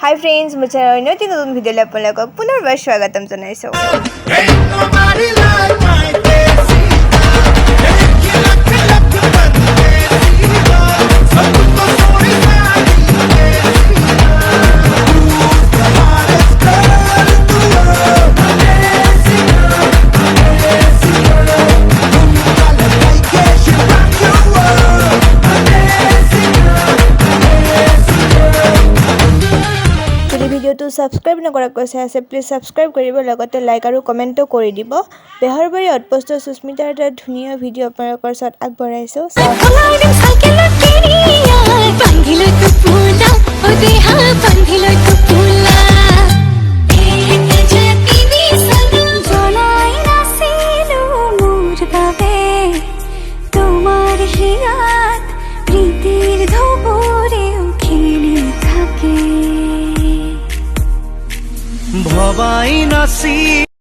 hi friends मुझे नवीन नतून video आपलोक पुनर्बार स्वागतम जनाइছো ভিডিওটো সাবস্ক্রাইব নকৰাকৈ চাই আছে প্লিজ সাবস্ক্ৰাইব কৰিব লগতে লাইক আৰু কমেন্টও কৰি দিব বেহৰবাৰী আউটপোষ্ট সুস্মিতাৰ এটা ধুনীয়া ভিডিও আপোনালোকৰ ওচৰত আগবঢ়াইছো ভবাই নাছি